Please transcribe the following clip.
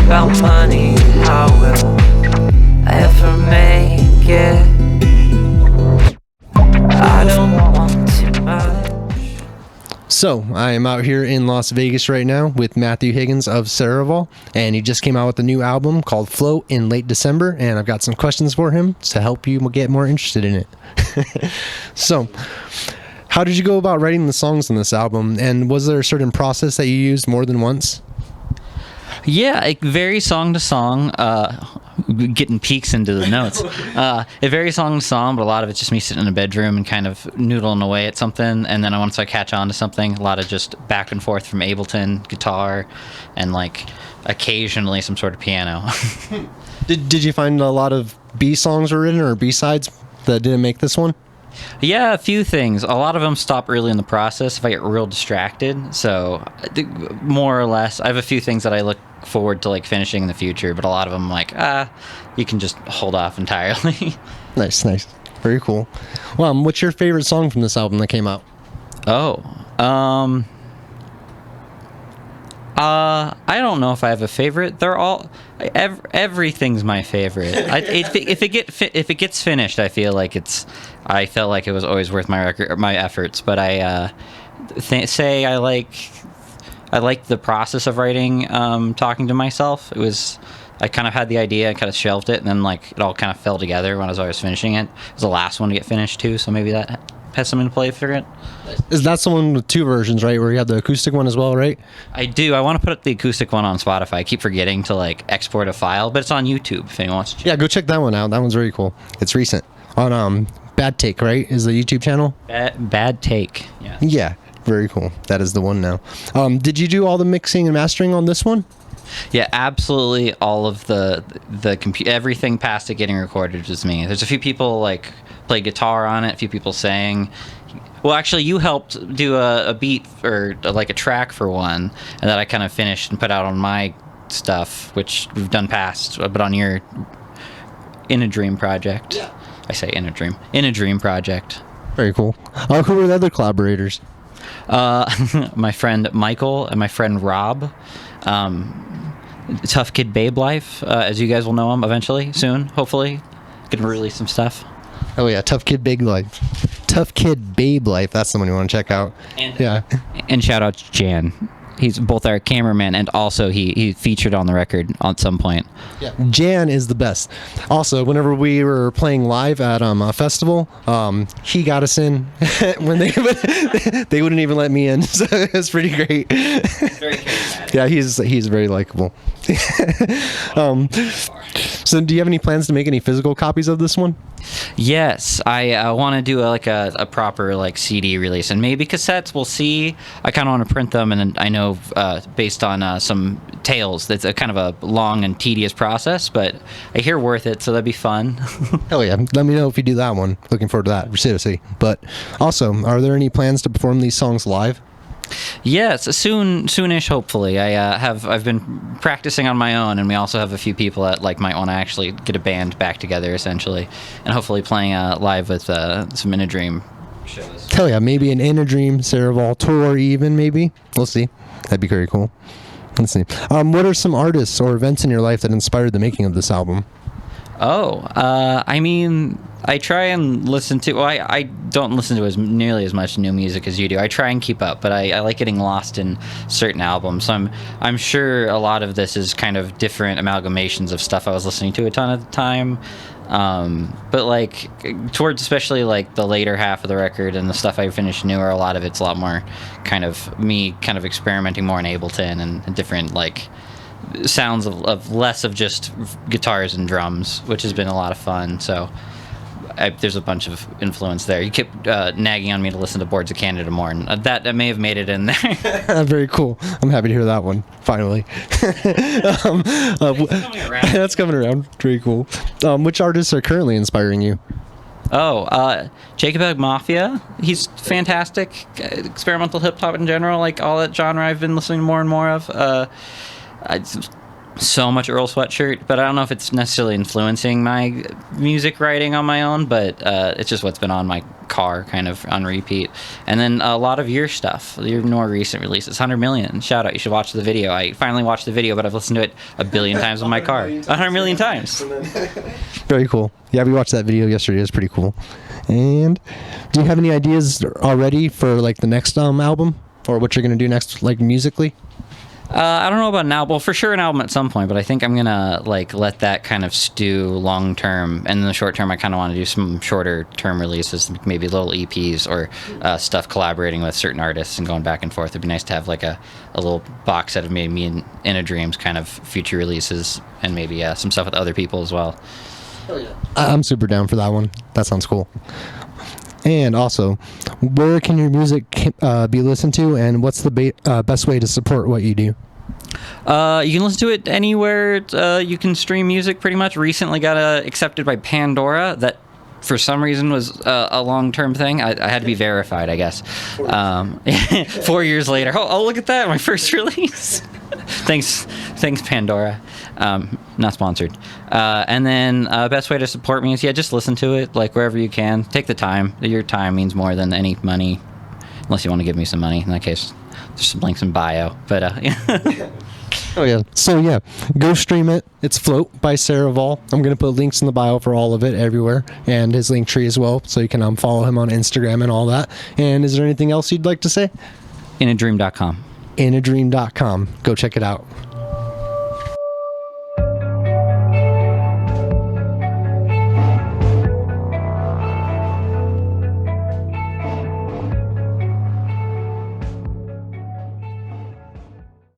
about money. How will I ever make it? I don't want too much. So, I am out here in Las Vegas right now with Matthew Higgins of Sarival, and he just came out with a new album called Float in late December, and I've got some questions for him to help you get more interested in it. So, how did you go about writing the songs on this album, and was there a certain process that you used more than once? Yeah, it varies song to song. Getting peeks into the notes. It varies song to song, but a lot of it's just me sitting in a bedroom and kind of noodling away at something. And then once I catch on to something, a lot of just back and forth from Ableton, guitar, and like occasionally some sort of piano. Did you find a lot of B songs were written or B-sides that didn't make this one? Yeah, a few things. A lot of them stop early in the process if I get real distracted. So, more or less, I have a few things that I look forward to like finishing in the future, but a lot of them like, you can just hold off entirely. Nice. Very cool. Well, what's your favorite song from this album that came out? I don't know if I have a favorite. They're all everything's my favorite. If it gets finished, I feel like I felt like it was always worth my efforts. But I say I like the process of writing, talking to myself. I kind of had the idea, I kind of shelved it, and then like it all kind of fell together when I was finishing it. It was the last one to get finished too, so maybe that has something to play for it. Is that the one with two versions, right? Where you have the acoustic one as well, right? I do. I want to put up the acoustic one on Spotify. I keep forgetting to like export a file, but it's on YouTube if anyone wants to check. Yeah, go check that one out. That one's very cool. It's recent. On Bad Take, right? Is the YouTube channel? Bad Take. Yeah. Yeah, very cool. That is the one now. Did you do all the mixing and mastering on this one? Yeah, absolutely. All of the everything past it getting recorded was me. There's a few people like play guitar on it. A few people sang. Well, actually, you helped do a beat or like a track for one, and that I kind of finished and put out on my stuff, which we've done past, but on your In a Dream project. Yeah. I say In a Dream project. Very cool. Who were the other collaborators? My friend Michael and my friend Rob. Tough Kid Babe Life, as you guys will know him eventually, soon, hopefully. Gonna release some stuff. Oh yeah, Tough Kid Babe Life. Tough Kid Babe Life, that's someone you want to check out. And shout out to Jan. He's both our cameraman and also he featured on the record at some point. Yeah, Jan is the best. Also, whenever we were playing live at a festival, he got us in when they wouldn't even let me in. So it was pretty great. Very charismatic. Yeah, he's very likable. So do you have any plans to make any physical copies of this one? Yes, I want to do a proper like CD release and maybe cassettes. We'll see. I kind of want to print them, and I know based on some tales that's a kind of a long and tedious process, but I hear worth it, so that'd be fun. Hell yeah! Let me know if you do that one. Looking forward to that. Seriously. But also, are there any plans to perform these songs live? Yes, soonish. Hopefully, I've been practicing on my own, and we also have a few people that like might want to actually get a band back together, essentially, and hopefully playing live with some In a Dream shows. Hell yeah, maybe an In a Dream Sarival tour, even maybe. We'll see. That'd be very cool. Let's see. What are some artists or events in your life that inspired the making of this album? I mean, I try and listen to. Well, I don't listen to nearly as much new music as you do. I try and keep up, but I like getting lost in certain albums. So I'm sure a lot of this is kind of different amalgamations of stuff I was listening to a ton of the time. But like towards especially like the later half of the record and the stuff I finished newer, a lot of it's a lot more kind of me kind of experimenting more in Ableton and different like sounds of less of just guitars and drums, which has been a lot of fun. So there's a bunch of influence there. You kept nagging on me to listen to Boards of Canada more, and that may have made it in there. Very cool. I'm happy to hear that one, finally. That's coming around. Very cool. Which artists are currently inspiring you? Jacob Egg Mafia. He's fantastic. Experimental hip-hop in general, like all that genre I've been listening more and more of. So much Earl Sweatshirt, but I don't know if it's necessarily influencing my music writing on my own, but it's just what's been on my car kind of on repeat. And then a lot of your stuff, your more recent releases. 100 Million, shout out, you should watch the video. I finally watched the video, but I've listened to it a billion times in my car. 100 million times. Very cool. Yeah, we watched that video yesterday. It was pretty cool. And do you have any ideas already for like the next album, or what you're gonna do next, like musically? I don't know about an album. Well, for sure an album at some point, but I think I'm gonna like let that kind of stew long term. And in the short term, I kind of want to do some shorter term releases, maybe little EPs or stuff collaborating with certain artists and going back and forth. It'd be nice to have like a little box set of maybe me and In a Dreams kind of future releases, and maybe some stuff with other people as well. Oh, yeah. I'm super down for that one. That sounds cool. And also, where can your music be listened to, and what's the best way to support what you do? You can listen to it anywhere you can stream music, pretty much. Recently got accepted by Pandora. That, for some reason, was a long-term thing. I had to be verified, I guess. 4 years later. Oh, look at that, my first release. Thanks, Pandora. Not sponsored. And then best way to support me is, just listen to it, like wherever you can. Take the time. Your time means more than any money, unless you want to give me some money. In that case, there's some links in bio. But Oh yeah. So yeah, go stream it. It's Float by Sarival. I'm gonna put links in the bio for all of it everywhere, and his link tree as well, so you can follow him on Instagram and all that. And is there anything else you'd like to say? inadream.com. Inadream.com. Go check it out.